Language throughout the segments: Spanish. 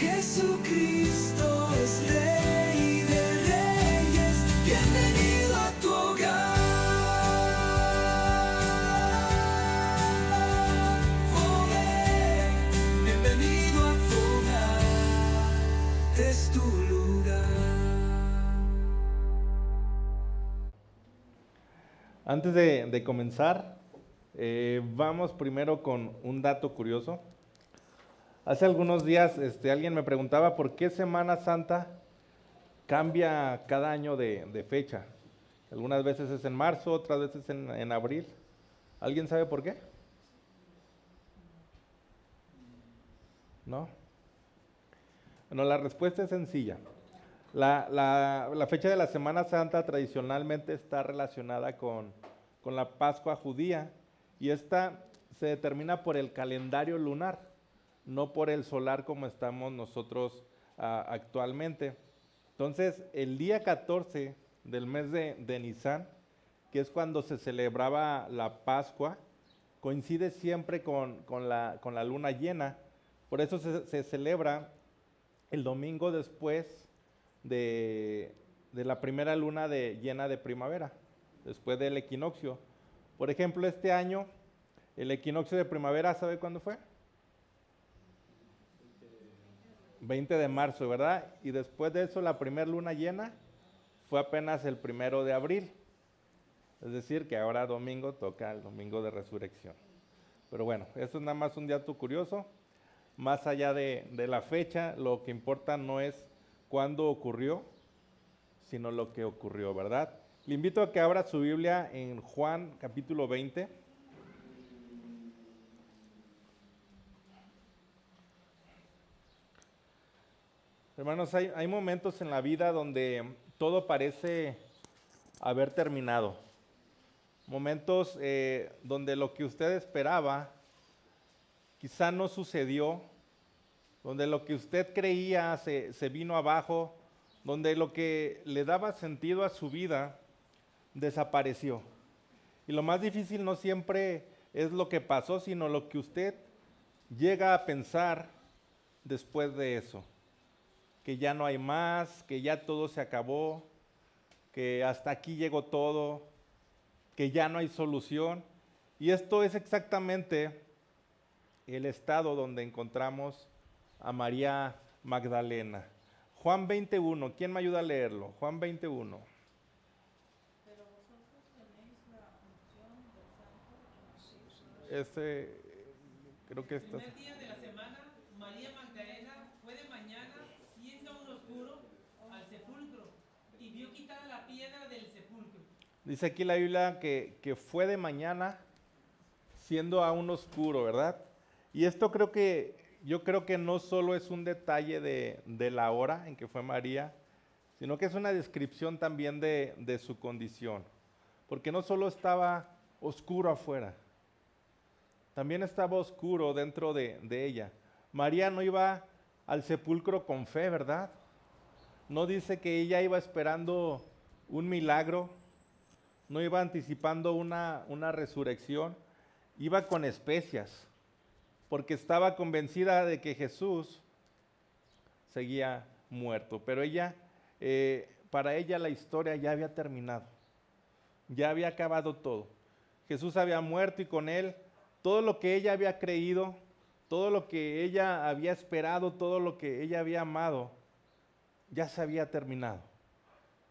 Jesucristo es Rey de Reyes, bienvenido a tu hogar. Oh, bienvenido a tu hogar, este es tu lugar. Antes de comenzar, vamos primero con un dato curioso. Hace algunos días alguien me preguntaba por qué Semana Santa cambia cada año de fecha. Algunas veces es en marzo, otras veces en abril. ¿Alguien sabe por qué? ¿No? Bueno, la respuesta es sencilla. La fecha de la Semana Santa tradicionalmente está relacionada con la Pascua judía y esta se determina por el calendario lunar, no por el solar como estamos nosotros actualmente. Entonces, el día 14 del mes de Nisan, que es cuando se celebraba la Pascua, coincide siempre con la luna llena. Por eso se celebra el domingo después de la primera luna llena de primavera, después del equinoccio. Por ejemplo, este año, el equinoccio de primavera, ¿sabe cuándo fue? 20 de marzo, ¿verdad? Y después de eso, la primera luna llena fue apenas el 1 de abril. Es decir, que ahora domingo toca el domingo de resurrección. Pero bueno, eso es nada más un dato curioso. Más allá de la fecha, lo que importa no es cuándo ocurrió, sino lo que ocurrió, ¿verdad? Le invito a que abra su Biblia en Juan capítulo 20. Hermanos, hay momentos en la vida donde todo parece haber terminado. Momentos donde lo que usted esperaba quizá no sucedió, donde lo que usted creía se vino abajo, donde lo que le daba sentido a su vida desapareció. Y lo más difícil no siempre es lo que pasó, sino lo que usted llega a pensar después de eso. Que ya no hay más, que ya todo se acabó, que hasta aquí llegó todo, que ya no hay solución. Y esto es exactamente el estado donde encontramos a María Magdalena. Juan 21, ¿quién me ayuda a leerlo? Juan 21. Pero vosotros tenéis la unción del Santo Ese, creo que El está. primer día de la semana, María Magdalena fue de mañana, siendo aún oscuro, al sepulcro y vio quitada la piedra del sepulcro. Dice aquí la Biblia que fue de mañana, siendo aún oscuro, ¿verdad? Y esto yo creo que no solo es un detalle de la hora en que fue María, sino que es una descripción también de su condición. Porque no solo estaba oscuro afuera, también estaba oscuro dentro de ella. María no iba al sepulcro con fe, ¿verdad? No dice que ella iba esperando un milagro, no iba anticipando una resurrección, iba con especias, porque estaba convencida de que Jesús seguía muerto. Pero para ella la historia ya había terminado, ya había acabado todo. Jesús había muerto y con él todo lo que ella había creído, todo lo que ella había esperado, todo lo que ella había amado, ya se había terminado.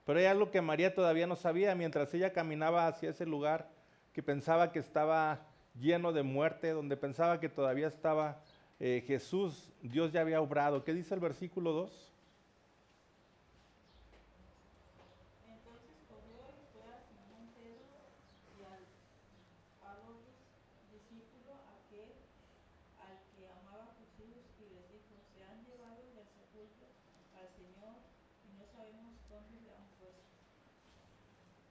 Pero hay algo que María todavía no sabía mientras ella caminaba hacia ese lugar que pensaba que estaba lleno de muerte, donde pensaba que todavía estaba Jesús, Dios ya había obrado. ¿Qué dice el versículo 2? Entonces corrió y fue a Simón Pedro y a los discípulos al que amaba Jesús y les dijo, se han llevado del sepulcro al Señor y no sabemos dónde le han puesto.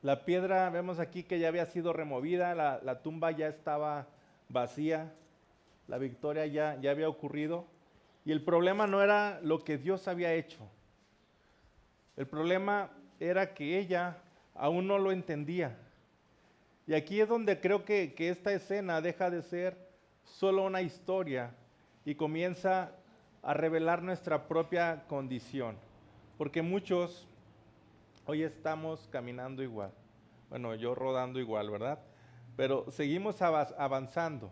La piedra, vemos aquí que ya había sido removida, la tumba ya estaba vacía, la victoria ya había ocurrido. Y el problema no era lo que Dios había hecho. El problema era que ella aún no lo entendía. Y aquí es donde creo que esta escena deja de ser solo una historia y comienza a revelar nuestra propia condición, porque muchos hoy estamos caminando igual, bueno, yo rodando igual, ¿verdad? Pero seguimos avanzando,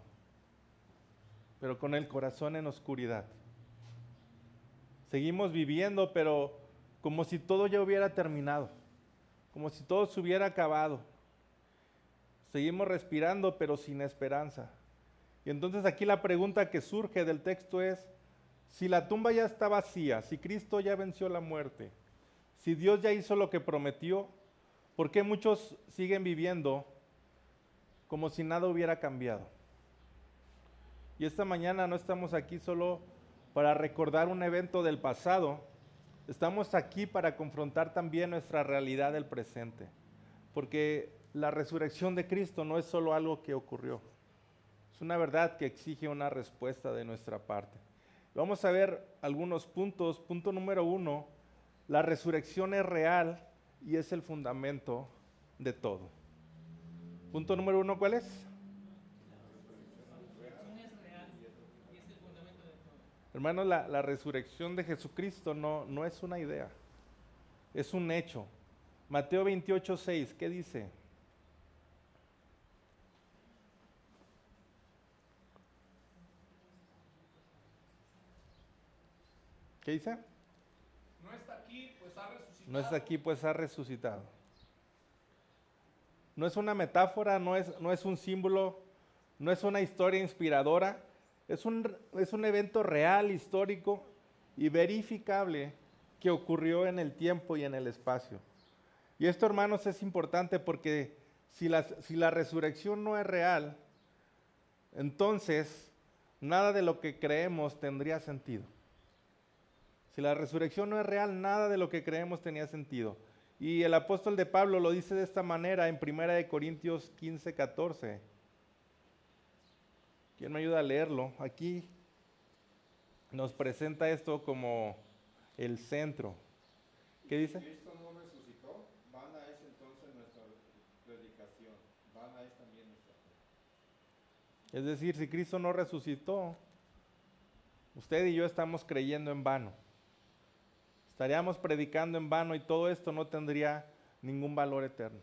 pero con el corazón en oscuridad. Seguimos viviendo, pero como si todo ya hubiera terminado, como si todo se hubiera acabado. Seguimos respirando, pero sin esperanza. Y entonces aquí la pregunta que surge del texto es, si la tumba ya está vacía, si Cristo ya venció la muerte, si Dios ya hizo lo que prometió, ¿por qué muchos siguen viviendo como si nada hubiera cambiado? Y esta mañana no estamos aquí solo para recordar un evento del pasado, estamos aquí para confrontar también nuestra realidad del presente, porque la resurrección de Cristo no es solo algo que ocurrió, es una verdad que exige una respuesta de nuestra parte. Vamos a ver algunos puntos. Punto número 1, la resurrección es real y es el fundamento de todo. Punto número 1, ¿cuál es? Es real y es el fundamento de todo. Hermanos, la resurrección de Jesucristo no es una idea, es un hecho. Mateo 28:6, ¿qué dice? ¿Qué dice? No está aquí, pues ha resucitado. No está aquí, pues ha resucitado. No es una metáfora, no es un símbolo, no es una historia inspiradora, es un evento real, histórico y verificable que ocurrió en el tiempo y en el espacio. Y esto, hermanos, es importante porque si la resurrección no es real, entonces nada de lo que creemos tendría sentido. Si la resurrección no es real, nada de lo que creemos tenía sentido. Y el apóstol de Pablo lo dice de esta manera en 1 Corintios 15:14. ¿Quién me ayuda a leerlo? Aquí nos presenta esto como el centro. ¿Qué dice? Si Cristo no resucitó, vana es entonces nuestra predicación, vana es también nuestra fe. Es decir, si Cristo no resucitó, usted y yo estamos creyendo en vano. Estaríamos predicando en vano y todo esto no tendría ningún valor eterno.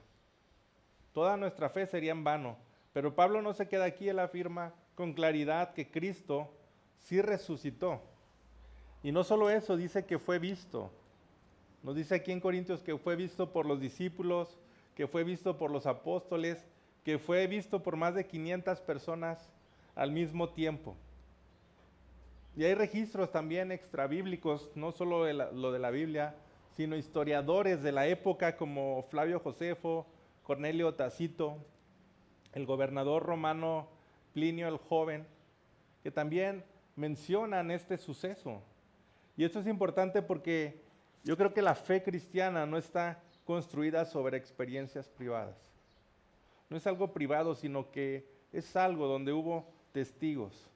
Toda nuestra fe sería en vano. Pero Pablo no se queda aquí, él afirma con claridad que Cristo sí resucitó. Y no solo eso, dice que fue visto. Nos dice aquí en Corintios que fue visto por los discípulos, que fue visto por los apóstoles, que fue visto por más de 500 personas al mismo tiempo. Y hay registros también extrabíblicos, no solo lo de la Biblia, sino historiadores de la época como Flavio Josefo, Cornelio Tácito, el gobernador romano Plinio el Joven, que también mencionan este suceso. Y esto es importante porque yo creo que la fe cristiana no está construida sobre experiencias privadas. No es algo privado, sino que es algo donde hubo testigos.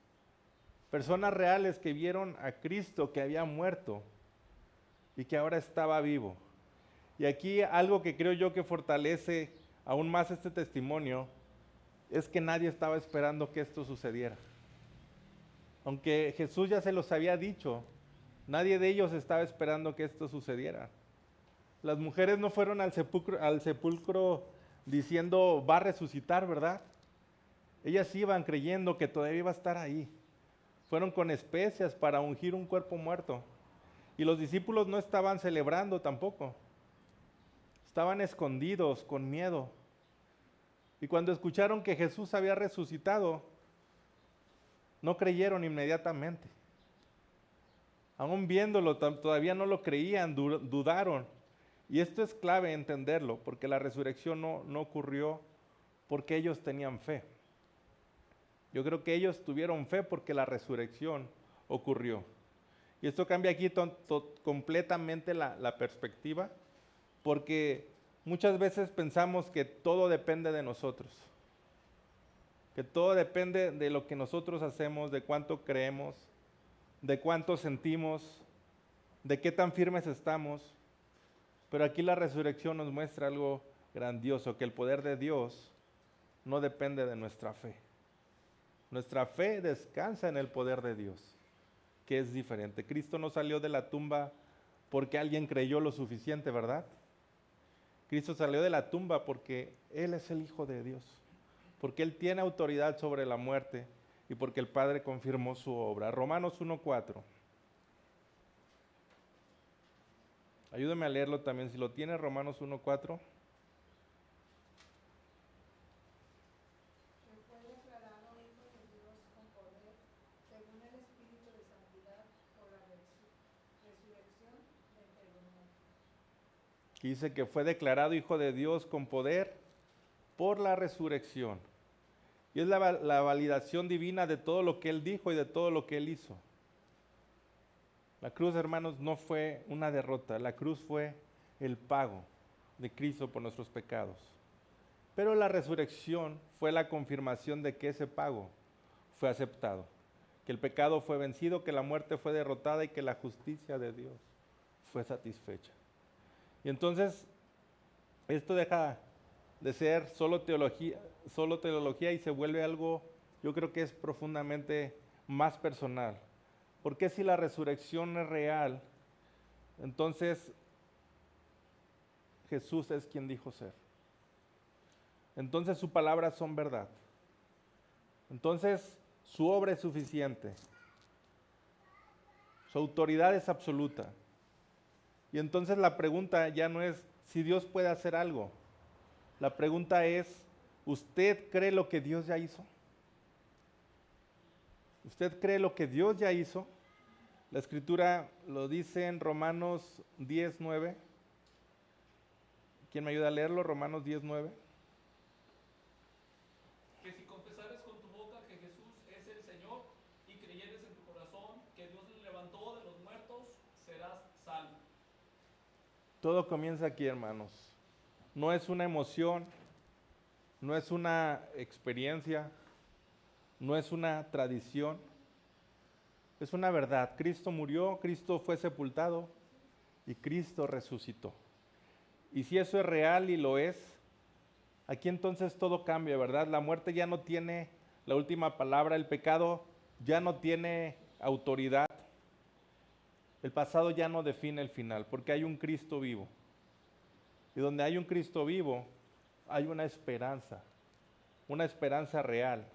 Personas reales que vieron a Cristo que había muerto y que ahora estaba vivo. Y aquí algo que creo yo que fortalece aún más este testimonio es que nadie estaba esperando que esto sucediera. Aunque Jesús ya se los había dicho, nadie de ellos estaba esperando que esto sucediera. Las mujeres no fueron al sepulcro diciendo va a resucitar, ¿verdad? Ellas iban creyendo que todavía iba a estar ahí. Fueron con especias para ungir un cuerpo muerto. Y los discípulos no estaban celebrando tampoco. Estaban escondidos, con miedo. Y cuando escucharon que Jesús había resucitado, no creyeron inmediatamente. Aún viéndolo, todavía no lo creían, dudaron. Y esto es clave entenderlo, porque la resurrección no ocurrió porque ellos tenían fe. Yo creo que ellos tuvieron fe porque la resurrección ocurrió. Y esto cambia aquí completamente la perspectiva, porque muchas veces pensamos que todo depende de nosotros, que todo depende de lo que nosotros hacemos, de cuánto creemos, de cuánto sentimos, de qué tan firmes estamos. Pero aquí la resurrección nos muestra algo grandioso, que el poder de Dios no depende de nuestra fe. Nuestra fe descansa en el poder de Dios, que es diferente. Cristo no salió de la tumba porque alguien creyó lo suficiente, ¿verdad? Cristo salió de la tumba porque Él es el Hijo de Dios, porque Él tiene autoridad sobre la muerte y porque el Padre confirmó su obra. Romanos 1:4. Ayúdame a leerlo también, si lo tiene, Romanos 1:4. Que fue declarado Hijo de Dios con poder, según el Espíritu de Santidad, por la resurrección de entre los muertos. Que dice que fue declarado Hijo de Dios con poder por la resurrección. Y es la validación divina de todo lo que Él dijo y de todo lo que Él hizo. La cruz, hermanos, no fue una derrota. La cruz fue el pago de Cristo por nuestros pecados. Pero la resurrección fue la confirmación de que ese pago fue aceptado. Que el pecado fue vencido, que la muerte fue derrotada y que la justicia de Dios fue satisfecha. Y entonces, esto deja de ser solo teología y se vuelve algo, yo creo que es profundamente más personal. Porque si la resurrección es real, entonces Jesús es quien dijo ser. Entonces sus palabras son verdad. Entonces su obra es suficiente. Su autoridad es absoluta. Y entonces la pregunta ya no es si Dios puede hacer algo. La pregunta es, ¿usted cree lo que Dios ya hizo? ¿Usted cree lo que Dios ya hizo? La Escritura lo dice en Romanos 10:9. ¿Quién me ayuda a leerlo? Romanos 10:9. Que si confesares con tu boca que Jesús es el Señor y creyeres en tu corazón que Dios le levantó de los muertos, serás salvo. Todo comienza aquí, hermanos. No es una emoción, no es una experiencia, no es una tradición, es una verdad. Cristo murió, Cristo fue sepultado y Cristo resucitó. Y si eso es real y lo es, aquí entonces todo cambia, ¿verdad? La muerte ya no tiene la última palabra, el pecado ya no tiene autoridad, el pasado ya no define el final, porque hay un Cristo vivo. Y donde hay un Cristo vivo, hay una esperanza real.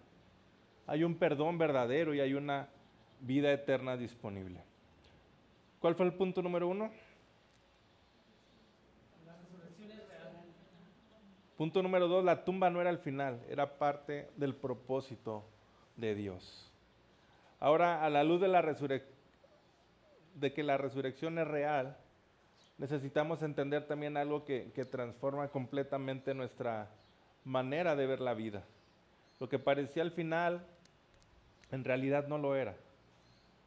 Hay un perdón verdadero y hay una vida eterna disponible. ¿Cuál fue el punto número 1? La resurrección es real. Punto número 2, la tumba no era el final, era parte del propósito de Dios. Ahora, a la luz de de que la resurrección es real, necesitamos entender también algo que transforma completamente nuestra manera de ver la vida. Lo que parecía al final, en realidad no lo era.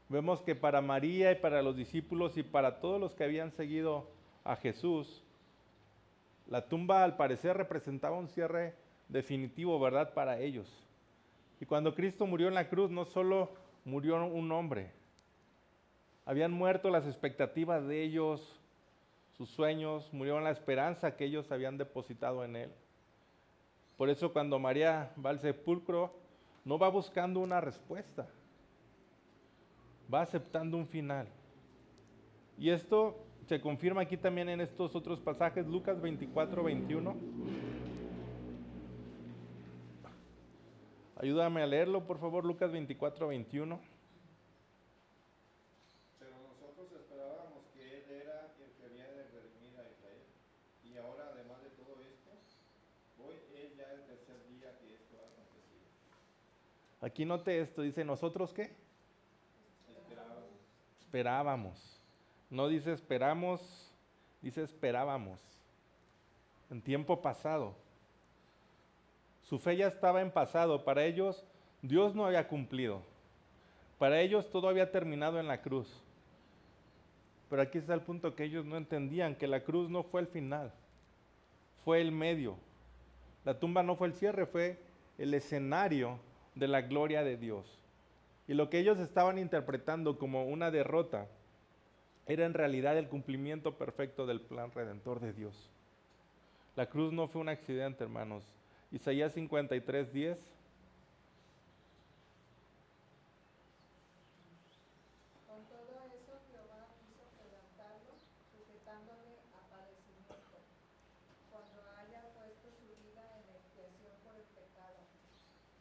Vemos que para María y para los discípulos y para todos los que habían seguido a Jesús, la tumba al parecer representaba un cierre definitivo, ¿verdad?, para ellos. Y cuando Cristo murió en la cruz, no solo murió un hombre, habían muerto las expectativas de ellos, sus sueños, murió la esperanza que ellos habían depositado en Él. Por eso cuando María va al sepulcro, no va buscando una respuesta, va aceptando un final. Y esto se confirma aquí también en estos otros pasajes, Lucas 24:21. Ayúdame a leerlo, por favor, Lucas 24:21. Pero nosotros esperábamos que Él era el que había de redimir a Israel. Y ahora, además de todo esto, hoy es ya el tercer día que esto ha acontecido. Aquí note esto, dice, ¿nosotros qué? Esperábamos. Esperábamos. No dice esperamos, dice esperábamos. En tiempo pasado. Su fe ya estaba en pasado. Para ellos, Dios no había cumplido. Para ellos todo había terminado en la cruz. Pero aquí está el punto que ellos no entendían, que la cruz no fue el final, fue el medio. La tumba no fue el cierre, fue el escenario de la gloria de Dios. Y lo que ellos estaban interpretando como una derrota era en realidad el cumplimiento perfecto del plan redentor de Dios. La cruz no fue un accidente, hermanos. Isaías 53:10. Con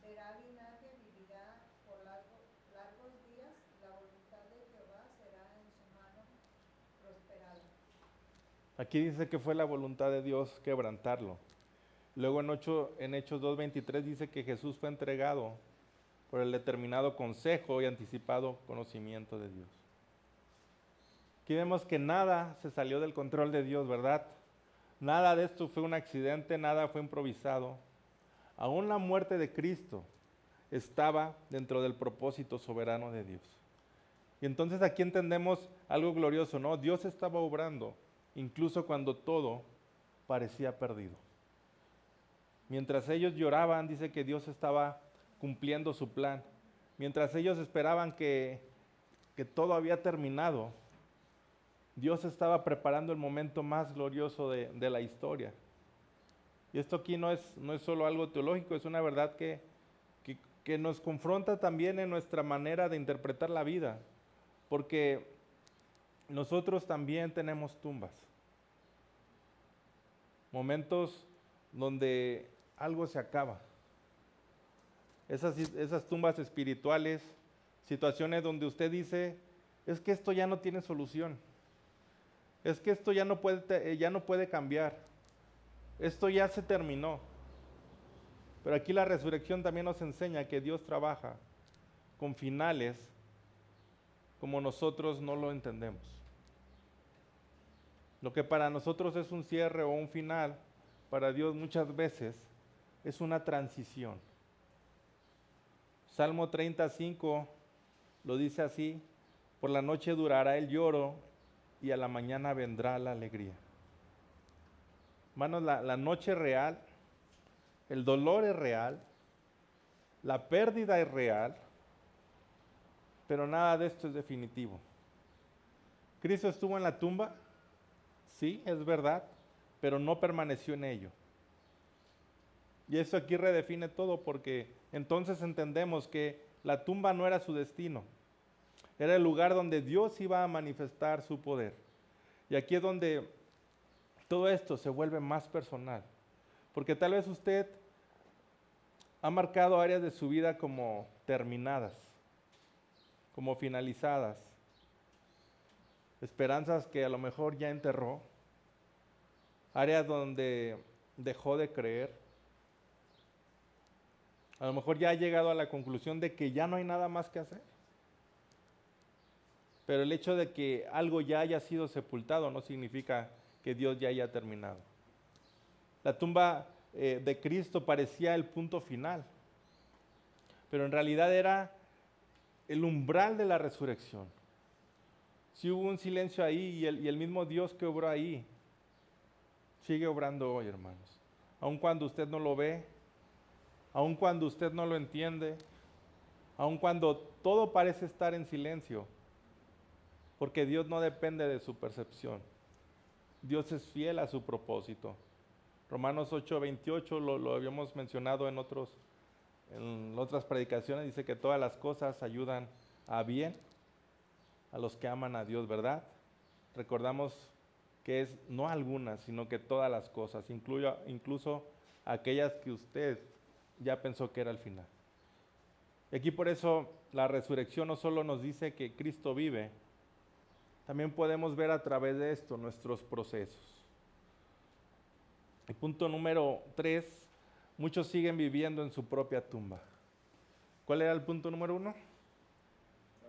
Verá linaje, vivirá por largos días, la voluntad de Jehová será en su mano prosperada. Aquí dice que fue la voluntad de Dios quebrantarlo. Luego en Hechos 2:23 dice que Jesús fue entregado por el determinado consejo y anticipado conocimiento de Dios. Aquí vemos que nada se salió del control de Dios, ¿verdad? Nada de esto fue un accidente, nada fue improvisado. Aún la muerte de Cristo estaba dentro del propósito soberano de Dios. Y entonces aquí entendemos algo glorioso, ¿no? Dios estaba obrando, incluso cuando todo parecía perdido. Mientras ellos lloraban, dice que Dios estaba cumpliendo su plan. Mientras ellos esperaban que todo había terminado, Dios estaba preparando el momento más glorioso de la historia. Y esto aquí no es solo algo teológico, es una verdad que nos confronta también en nuestra manera de interpretar la vida. Porque nosotros también tenemos tumbas. Momentos donde algo se acaba. Esas tumbas espirituales, situaciones donde usted dice, es que esto ya no tiene solución. Es que esto ya no puede cambiar. Esto ya se terminó. Pero aquí la resurrección también nos enseña que Dios trabaja con finales como nosotros no lo entendemos. Lo que para nosotros es un cierre o un final, para Dios muchas veces es una transición. Salmo 35 lo dice así: por la noche durará el lloro y a la mañana vendrá la alegría. Hermanos, la noche es real, el dolor es real, la pérdida es real, pero nada de esto es definitivo. ¿Cristo estuvo en la tumba? Sí, es verdad, pero no permaneció en ello. Y eso aquí redefine todo, porque entonces entendemos que la tumba no era su destino, era el lugar donde Dios iba a manifestar su poder. Y aquí es donde todo esto se vuelve más personal, porque tal vez usted ha marcado áreas de su vida como terminadas, como finalizadas, esperanzas que a lo mejor ya enterró, áreas donde dejó de creer, a lo mejor ya ha llegado a la conclusión de que ya no hay nada más que hacer. Pero el hecho de que algo ya haya sido sepultado no significa que Dios ya haya terminado. La tumba de Cristo parecía el punto final, pero en realidad era el umbral de la resurrección. Sí hubo un silencio ahí y el mismo Dios que obró ahí sigue obrando hoy, hermanos. Aun cuando usted no lo ve, aun cuando usted no lo entiende, aun cuando todo parece estar en silencio, porque Dios no depende de su percepción. Dios es fiel a su propósito. Romanos 8:28 lo habíamos mencionado en otras predicaciones, dice que todas las cosas ayudan a bien a los que aman a Dios, ¿verdad? Recordamos que es no algunas, sino que todas las cosas, incluso aquellas que usted ya pensó que era el final. Y aquí por eso la resurrección no solo nos dice que Cristo vive, también podemos ver a través de esto nuestros procesos. El punto número 3, muchos siguen viviendo en su propia tumba. ¿Cuál era el punto número 1? La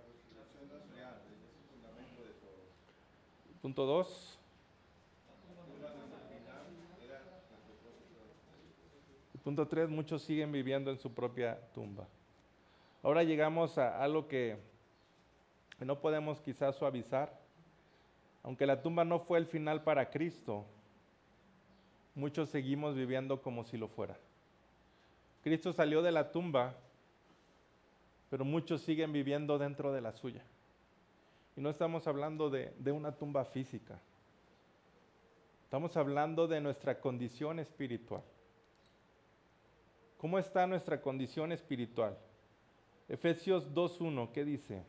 resurrección no es real, es el fundamento de todo. Punto 2. La tumba no es el final, era el propósito de todo. Punto 3, muchos siguen viviendo en su propia tumba. Ahora llegamos a algo que no podemos quizás suavizar. Aunque la tumba no fue el final para Cristo, muchos seguimos viviendo como si lo fuera. Cristo salió de la tumba, pero muchos siguen viviendo dentro de la suya. Y no estamos hablando de una tumba física. Estamos hablando de nuestra condición espiritual. ¿Cómo está nuestra condición espiritual? Efesios 2:1, ¿qué dice?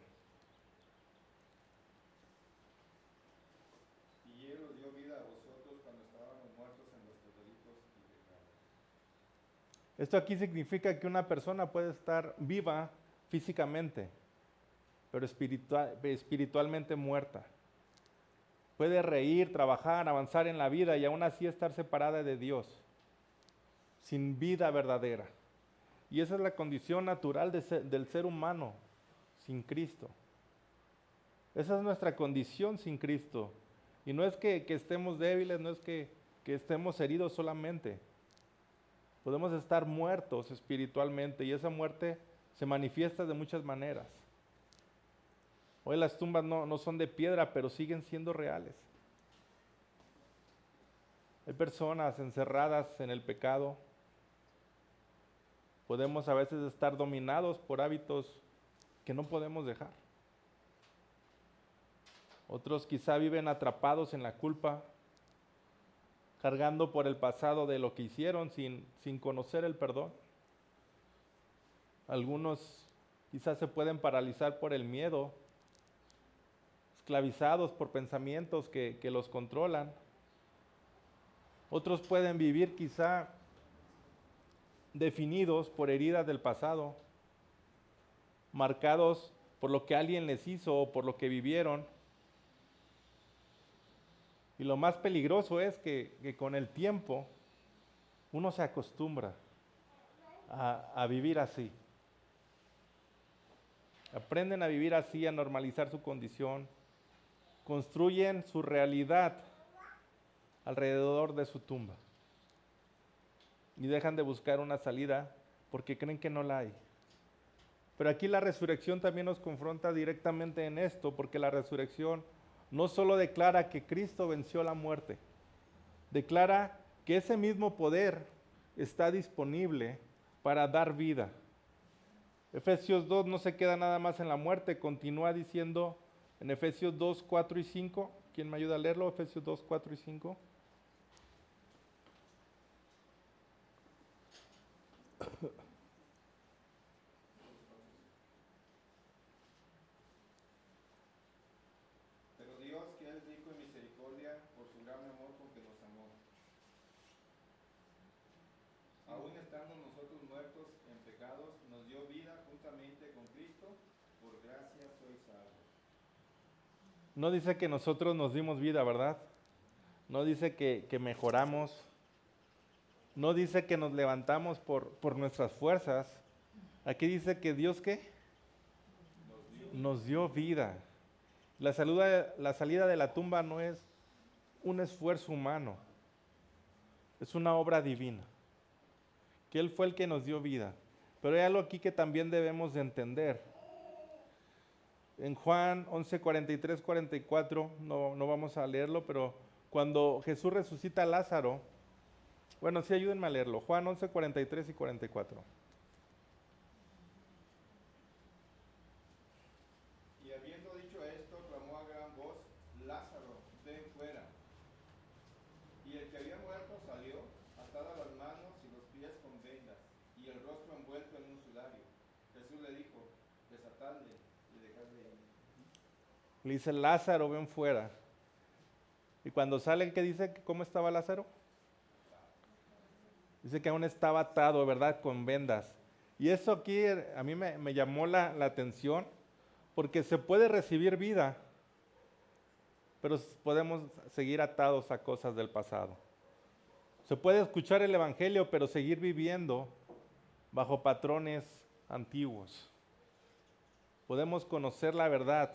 Y Él os dio vida a vosotros cuando estábamos muertos en vuestros delitos y pecados. Esto aquí significa que una persona puede estar viva físicamente, pero espiritualmente muerta. Puede reír, trabajar, avanzar en la vida y aún así estar separada de Dios, sin vida verdadera. Y esa es la condición natural del ser humano sin Cristo. Esa es nuestra condición sin Cristo. Y no es que estemos débiles, no es que estemos heridos solamente. Podemos estar muertos espiritualmente y esa muerte se manifiesta de muchas maneras. Hoy las tumbas no son de piedra, pero siguen siendo reales. Hay personas encerradas en el pecado. Podemos a veces estar dominados por hábitos que no podemos dejar. Otros quizá viven atrapados en la culpa, cargando por el pasado de lo que hicieron sin conocer el perdón. Algunos quizás se pueden paralizar por el miedo, esclavizados por pensamientos que los controlan. Otros pueden vivir quizá definidos por heridas del pasado, marcados por lo que alguien les hizo o por lo que vivieron. Y lo más peligroso es que con el tiempo uno se acostumbra a vivir así. Aprenden a vivir así, a normalizar su condición. Construyen su realidad alrededor de su tumba. Y dejan de buscar una salida porque creen que no la hay. Pero aquí la resurrección también nos confronta directamente en esto, porque la resurrección no solo declara que Cristo venció la muerte, declara que ese mismo poder está disponible para dar vida. Efesios 2 no se queda nada más en la muerte, continúa diciendo en Efesios 2, 4 y 5. ¿Quién me ayuda a leerlo? Efesios 2, 4 y 5. Pero Dios, que es rico en misericordia, por su gran amor con que nos amó, aún estando nosotros muertos en pecados, nos dio vida juntamente con Cristo, por gracia sois salvos. No dice que nosotros nos dimos vida, ¿verdad? No dice que mejoramos. No dice que nos levantamos por nuestras fuerzas. Aquí dice que Dios, ¿qué? Nos dio vida. La salida de la tumba no es un esfuerzo humano, es una obra divina. Que Él fue el que nos dio vida. Pero hay algo aquí que también debemos de entender. En Juan 11, 43, 44, no vamos a leerlo, pero cuando Jesús resucita a Lázaro, bueno, sí, ayúdenme a leerlo. Juan 11, 43 y 44. Y habiendo dicho esto, clamó a gran voz, Lázaro, ven fuera. Y el que había muerto salió, atadas las manos y los pies con vendas, y el rostro envuelto en un sudario. Jesús le dijo, desatadle y dejadle ir. Le dice, Lázaro, ven fuera. Y cuando sale, ¿qué dice? ¿Cómo estaba Lázaro? Dice que aún estaba atado, ¿verdad? Con vendas. Y eso aquí a mí me llamó la atención, porque se puede recibir vida, pero podemos seguir atados a cosas del pasado. Se puede escuchar el Evangelio, pero seguir viviendo bajo patrones antiguos. Podemos conocer la verdad,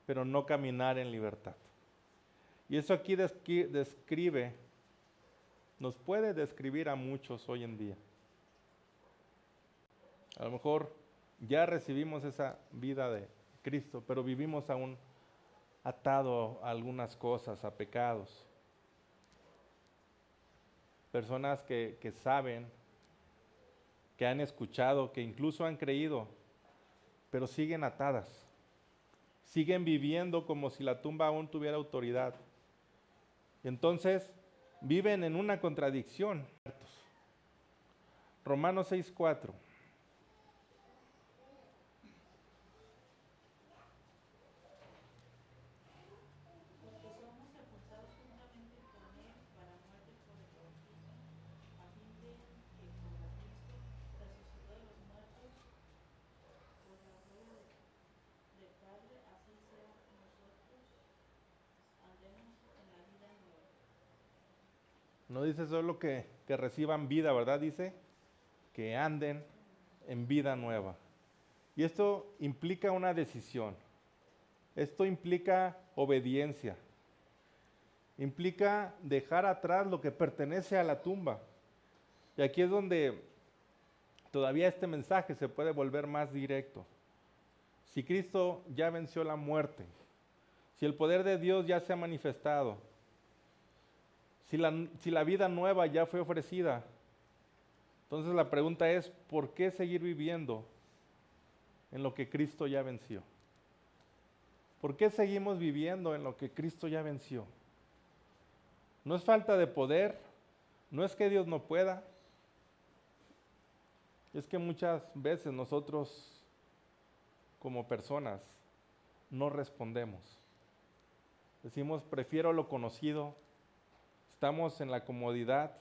pero no caminar en libertad. Y eso aquí describe, nos puede describir a muchos hoy en día. A lo mejor ya recibimos esa vida de Cristo, pero vivimos aún atado a algunas cosas, a pecados. Personas que saben, que han escuchado, que incluso han creído, pero siguen atadas. Siguen viviendo como si la tumba aún tuviera autoridad. Y entonces viven en una contradicción. Romanos 6:4. Porque somos sepultados juntamente con Él para muerte por el bautismo, a fin de que con No dice solo que reciban vida, ¿verdad? Dice que anden en vida nueva. Y esto implica una decisión. Esto implica obediencia. Implica dejar atrás lo que pertenece a la tumba. Y aquí es donde todavía este mensaje se puede volver más directo. Si Cristo ya venció la muerte, si el poder de Dios ya se ha manifestado, si la vida nueva ya fue ofrecida, entonces la pregunta es, ¿por qué seguir viviendo en lo que Cristo ya venció? ¿Por qué seguimos viviendo en lo que Cristo ya venció? No es falta de poder, no es que Dios no pueda, es que muchas veces nosotros como personas no respondemos. Decimos, prefiero lo conocido, estamos en la comodidad,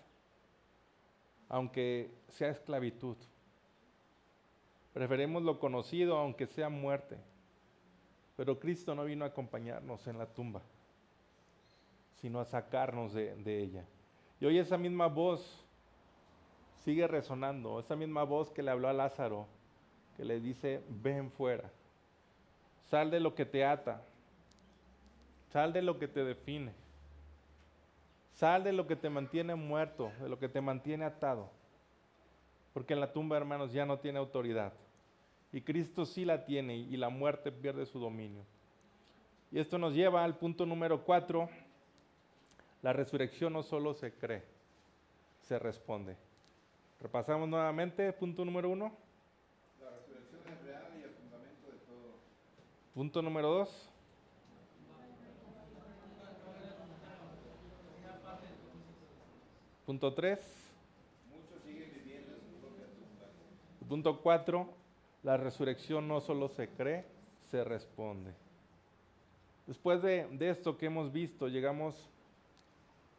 aunque sea esclavitud. Preferimos lo conocido, aunque sea muerte. Pero Cristo no vino a acompañarnos en la tumba, sino a sacarnos de ella. Y hoy esa misma voz sigue resonando, esa misma voz que le habló a Lázaro, que le dice, ven fuera, sal de lo que te ata, sal de lo que te define, sal de lo que te mantiene muerto, de lo que te mantiene atado, porque en la tumba, hermanos, ya no tiene autoridad, y Cristo sí la tiene, y la muerte pierde su dominio. Y esto nos lleva al punto número 4, la resurrección no solo se cree, se responde. Repasamos nuevamente, punto número 1. La resurrección es real y el fundamento de todo. Punto número 2. Punto 3. Muchos siguen viviendo en su propia tumba. Punto 4. La resurrección no solo se cree, se responde. Después de esto que hemos visto, llegamos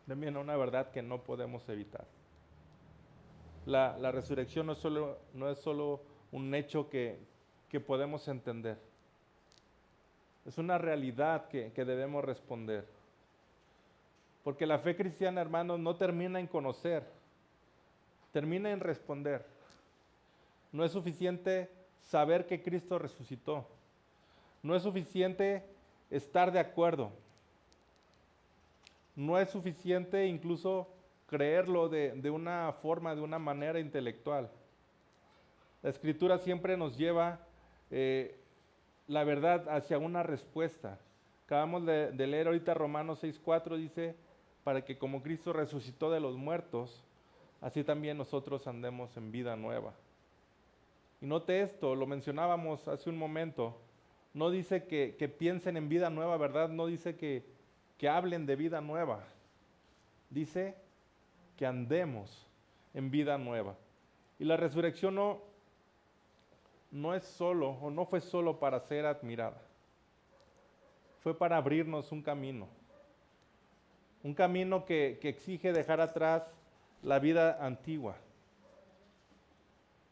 también a una verdad que no podemos evitar. La resurrección no es solo un hecho que podemos entender. Es una realidad que debemos responder. Porque la fe cristiana, hermanos, no termina en conocer, termina en responder. No es suficiente saber que Cristo resucitó. No es suficiente estar de acuerdo. No es suficiente incluso creerlo de una forma, de una manera intelectual. La Escritura siempre nos lleva la verdad hacia una respuesta. Acabamos de leer ahorita Romanos 6:4, dice, para que como Cristo resucitó de los muertos, así también nosotros andemos en vida nueva. Y note esto, lo mencionábamos hace un momento, no dice que piensen en vida nueva, ¿verdad? No dice que hablen de vida nueva. Dice que andemos en vida nueva. Y la resurrección no es solo, o no fue solo para ser admirada. Fue para abrirnos un camino. Un camino que exige dejar atrás la vida antigua.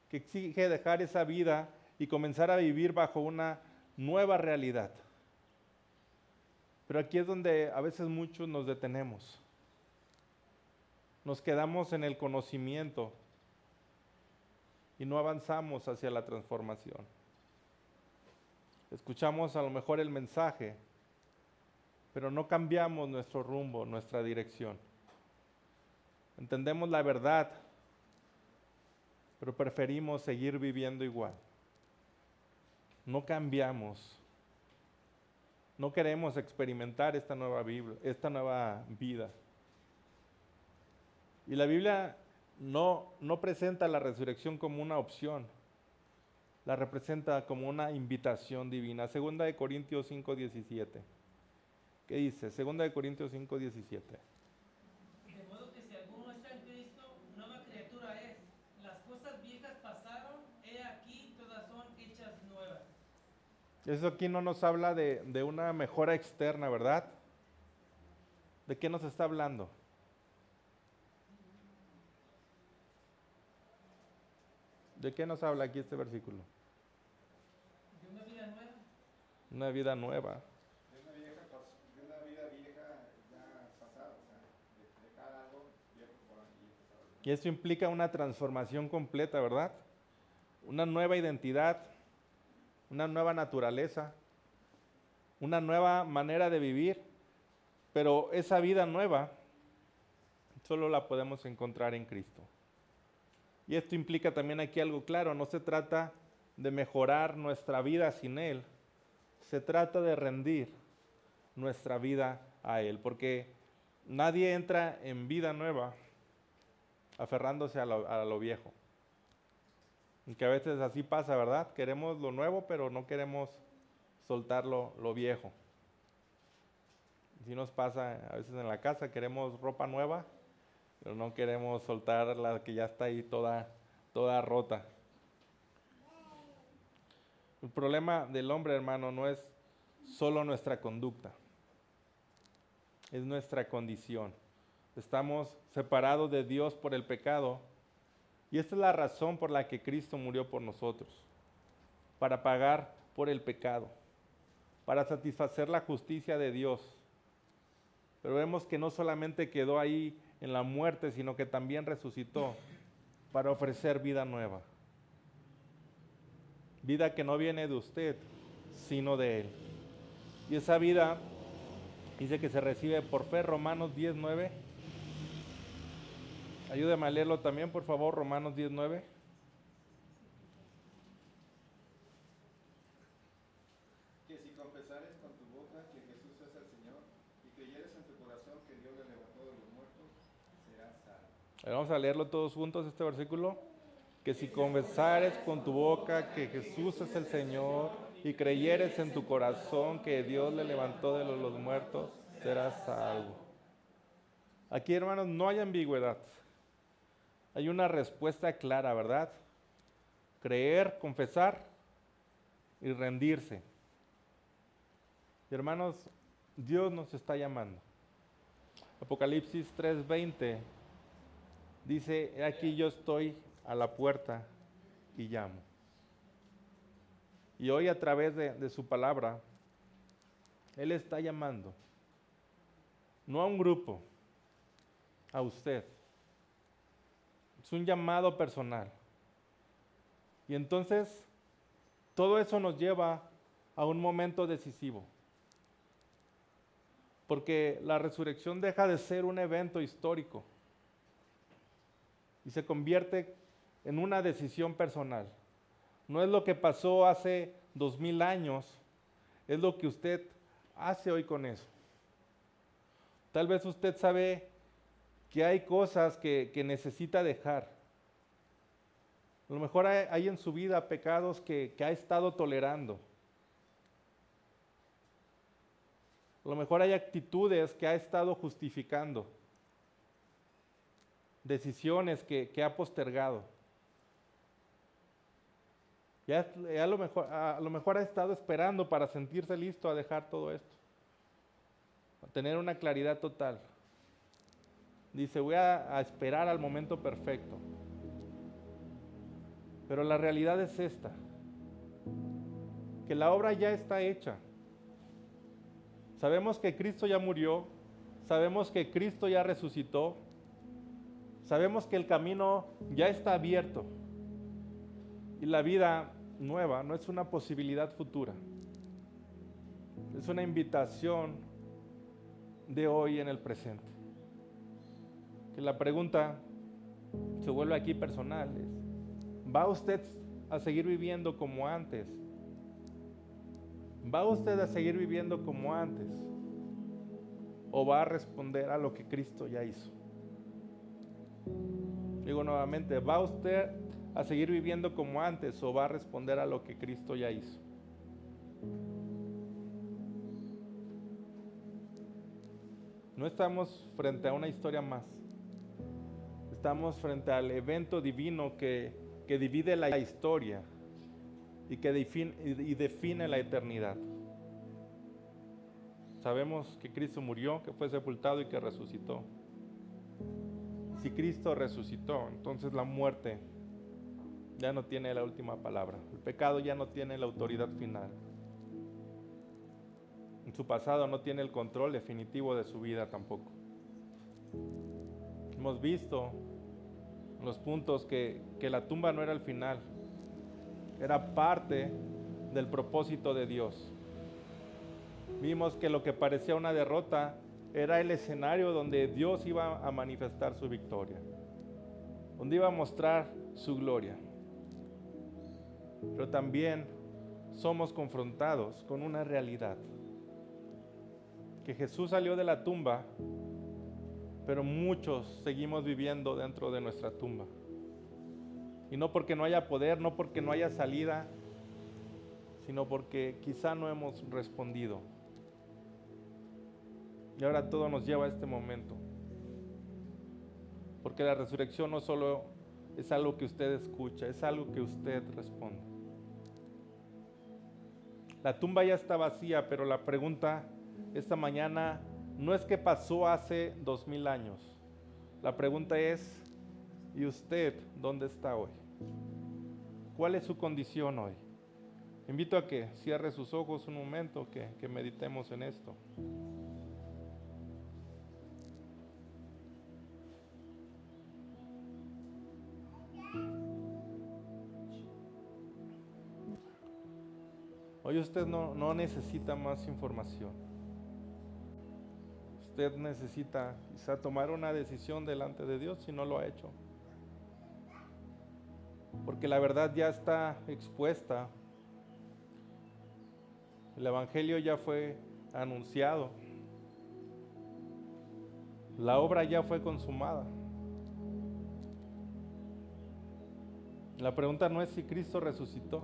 Que exige dejar esa vida y comenzar a vivir bajo una nueva realidad. Pero aquí es donde a veces muchos nos detenemos. Nos quedamos en el conocimiento y no avanzamos hacia la transformación. Escuchamos a lo mejor el mensaje, pero no cambiamos nuestro rumbo, nuestra dirección. Entendemos la verdad, pero preferimos seguir viviendo igual. No cambiamos. No queremos experimentar esta nueva vida. Y la Biblia no presenta la resurrección como una opción, la representa como una invitación divina. 2 Corintios 5:17. ¿Qué dice? 2 Corintios 5:17. De modo que si alguno está en Cristo, nueva criatura es. Las cosas viejas pasaron, he aquí todas son hechas nuevas. Eso aquí no nos habla de una mejora externa, ¿verdad? ¿De qué nos está hablando? ¿De qué nos habla aquí este versículo? De una vida nueva. Una vida nueva. De una vida vieja ya pasada, o sea, de dejar algo viejo Y esto implica una transformación completa, ¿verdad? Una nueva identidad, una nueva naturaleza, una nueva manera de vivir, pero esa vida nueva solo la podemos encontrar en Cristo. Y esto implica también aquí algo claro, no se trata de mejorar nuestra vida sin Él, se trata de rendir nuestra vida a Él, porque nadie entra en vida nueva aferrándose a lo viejo. Y que a veces así pasa, ¿verdad? Queremos lo nuevo, pero no queremos soltar lo viejo. Así nos pasa a veces en la casa, queremos ropa nueva, pero no queremos soltar la que ya está ahí toda rota. El problema del hombre, hermano, no es solo nuestra conducta, es nuestra condición. Estamos separados de Dios por el pecado, y esta es la razón por la que Cristo murió por nosotros, para pagar por el pecado, para satisfacer la justicia de Dios. Pero vemos que no solamente quedó ahí en la muerte, sino que también resucitó para ofrecer vida nueva. Vida que no viene de usted, sino de Él. Y esa vida dice que se recibe por fe, Romanos 10:9. Ayúdame a leerlo también, por favor, Romanos 10:9. Que si confesares con tu boca que Jesús es el Señor y creyeres en tu corazón que Dios le levantó de los muertos, serás salvo. Vamos a leerlo todos juntos este versículo. Que si confesares con tu boca que Jesús es el Señor y creyeres en tu corazón que Dios le levantó de los muertos, serás salvo. Aquí, hermanos, no hay ambigüedad. Hay una respuesta clara, ¿verdad? Creer, confesar y rendirse. Y hermanos, Dios nos está llamando. Apocalipsis 3:20 dice, "He aquí yo estoy a la puerta y llamo". Y hoy a través de su palabra, Él está llamando, no a un grupo, a usted. Es un llamado personal. Y entonces, todo eso nos lleva a un momento decisivo. Porque la resurrección deja de ser un evento histórico y se convierte en una decisión personal. No es lo que pasó hace 2000 años, es lo que usted hace hoy con eso. Tal vez usted sabe que hay cosas que necesita dejar. A lo mejor hay en su vida pecados que ha estado tolerando. A lo mejor hay actitudes que ha estado justificando. Decisiones que ha postergado. A lo mejor ha estado esperando para sentirse listo a dejar todo esto. A tener una claridad total. Dice, voy a esperar al momento perfecto. Pero la realidad es esta. Que la obra ya está hecha. Sabemos que Cristo ya murió. Sabemos que Cristo ya resucitó. Sabemos que el camino ya está abierto. Y la vida nueva no es una posibilidad futura. Es una invitación de hoy en el presente. Que la pregunta se vuelve aquí personal. ¿Va usted a seguir viviendo como antes? ¿Va usted a seguir viviendo como antes? ¿O va a responder a lo que Cristo ya hizo? Digo nuevamente, ¿va usted a seguir viviendo como antes o va a responder a lo que Cristo ya hizo? No estamos frente a una historia más. Estamos frente al evento divino que divide la historia y que define la eternidad. Sabemos que Cristo murió, que fue sepultado y que resucitó. Si Cristo resucitó, entonces la muerte ya no tiene la última palabra. El pecado ya no tiene la autoridad final. En su pasado no tiene el control definitivo de su vida tampoco. Hemos visto los puntos que la tumba no era el final, era parte del propósito de Dios. Vimos que lo que parecía una derrota era el escenario donde Dios iba a manifestar su victoria, donde iba a mostrar su gloria. Pero también somos confrontados con una realidad, que Jesús salió de la tumba, pero muchos seguimos viviendo dentro de nuestra tumba. Y no porque no haya poder, no porque no haya salida, sino porque quizá no hemos respondido. Y ahora todo nos lleva a este momento. Porque la resurrección no solo es algo que usted escucha, es algo que usted responde. La tumba ya está vacía, pero la pregunta esta mañana no es qué pasó hace 2000 años. La pregunta es, ¿y usted dónde está hoy? ¿Cuál es su condición hoy? Invito a que cierre sus ojos un momento, que meditemos en esto. Hoy usted no necesita más información. Usted necesita quizá tomar una decisión delante de Dios si no lo ha hecho. Porque la verdad ya está expuesta. El Evangelio ya fue anunciado. La obra ya fue consumada. La pregunta no es si Cristo resucitó.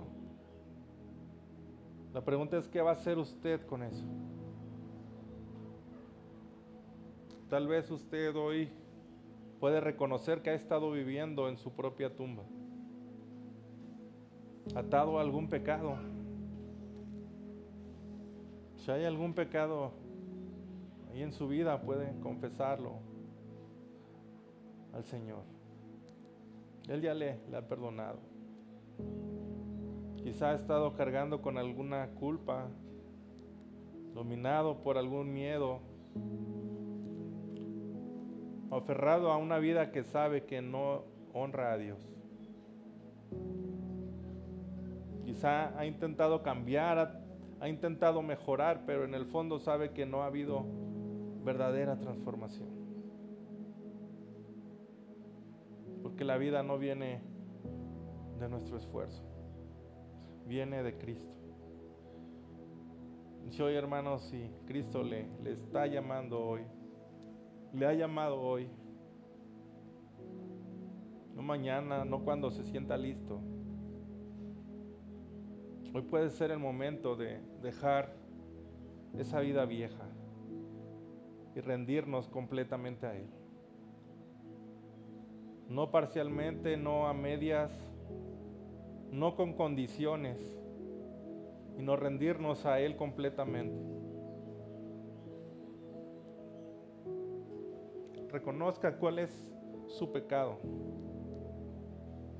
La pregunta es, ¿qué va a hacer usted con eso? Tal vez usted hoy puede reconocer que ha estado viviendo en su propia tumba, atado a algún pecado. Si hay algún pecado ahí en su vida, puede confesarlo al Señor. Él ya le ha perdonado. Quizá ha estado cargando con alguna culpa, dominado por algún miedo, aferrado a una vida que sabe que no honra a Dios. Quizá ha intentado cambiar, ha intentado mejorar, pero en el fondo sabe que no ha habido verdadera transformación. Porque la vida no viene de nuestro esfuerzo, viene de Cristo. Y hoy, hermanos, si Cristo le está llamando hoy, le ha llamado hoy, no mañana, no cuando se sienta listo. Hoy puede ser el momento de dejar esa vida vieja y rendirnos completamente a Él. No parcialmente, no a medias, no con condiciones, sino rendirnos a Él completamente. Reconozca cuál es su pecado.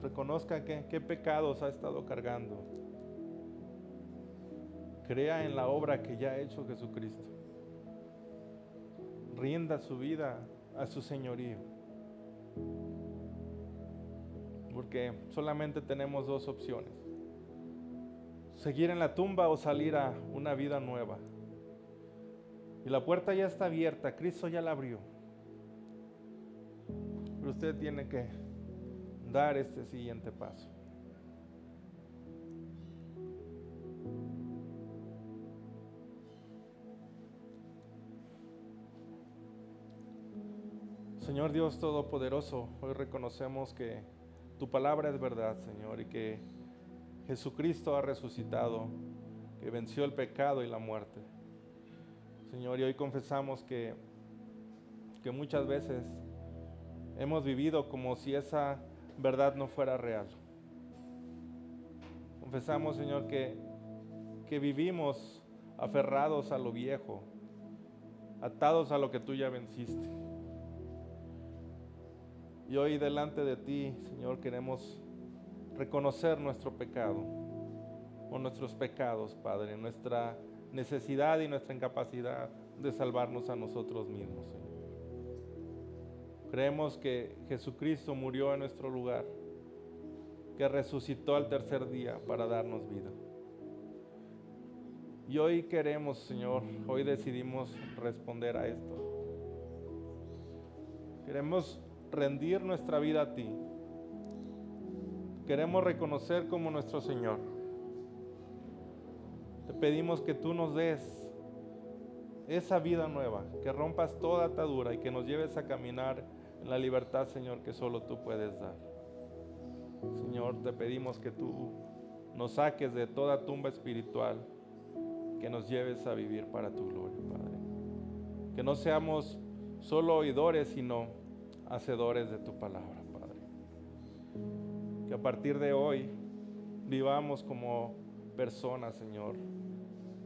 Reconozca qué pecados ha estado cargando. Crea en la obra que ya ha hecho Jesucristo. Rinda su vida a su señorío. Porque solamente tenemos dos opciones: seguir en la tumba o salir a una vida nueva. Y la puerta ya está abierta, Cristo ya la abrió. Pero usted tiene que dar este siguiente paso. Señor Dios Todopoderoso, hoy reconocemos que tu palabra es verdad, Señor, y que Jesucristo ha resucitado, que venció el pecado y la muerte. Señor, y hoy confesamos que muchas veces hemos vivido como si esa verdad no fuera real. Confesamos, Señor, que vivimos aferrados a lo viejo, atados a lo que tú ya venciste. Y hoy delante de ti, Señor, queremos reconocer nuestro pecado, o nuestros pecados, Padre, nuestra necesidad y nuestra incapacidad de salvarnos a nosotros mismos, Señor. Creemos que Jesucristo murió en nuestro lugar, que resucitó al tercer día para darnos vida. Y hoy queremos, Señor, hoy decidimos responder a esto. Queremos rendir nuestra vida a ti. Queremos reconocer como nuestro Señor. Te pedimos que tú nos des esa vida nueva, que rompas toda atadura y que nos lleves a caminar en la libertad, Señor, que solo tú puedes dar. Señor, te pedimos que tú nos saques de toda tumba espiritual, que nos lleves a vivir para tu gloria, Padre. Que no seamos solo oidores, sino hacedores de tu palabra, Padre. Que a partir de hoy vivamos como personas, Señor,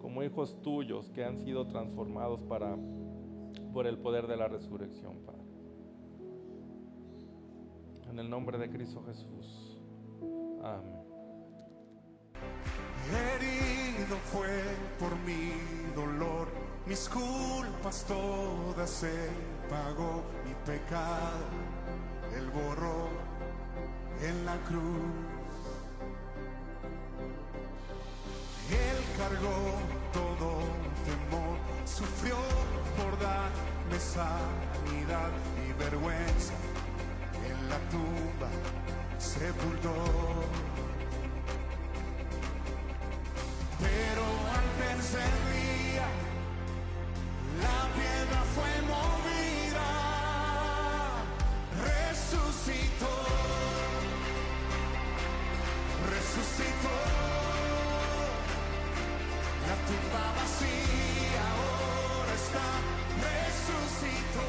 como hijos tuyos que han sido transformados por el poder de la resurrección, Padre. En el nombre de Cristo Jesús. Amén. Herido fue por mi dolor, mis culpas todas Él pagó, mi pecado Él borró en la cruz. Él cargó todo temor, sufrió por darme sanidad y vergüenza, en la tumba sepultó. Pero al tercer día la piedra fue movida, resucitó, resucitó. La tumba vacía ahora está, resucitó.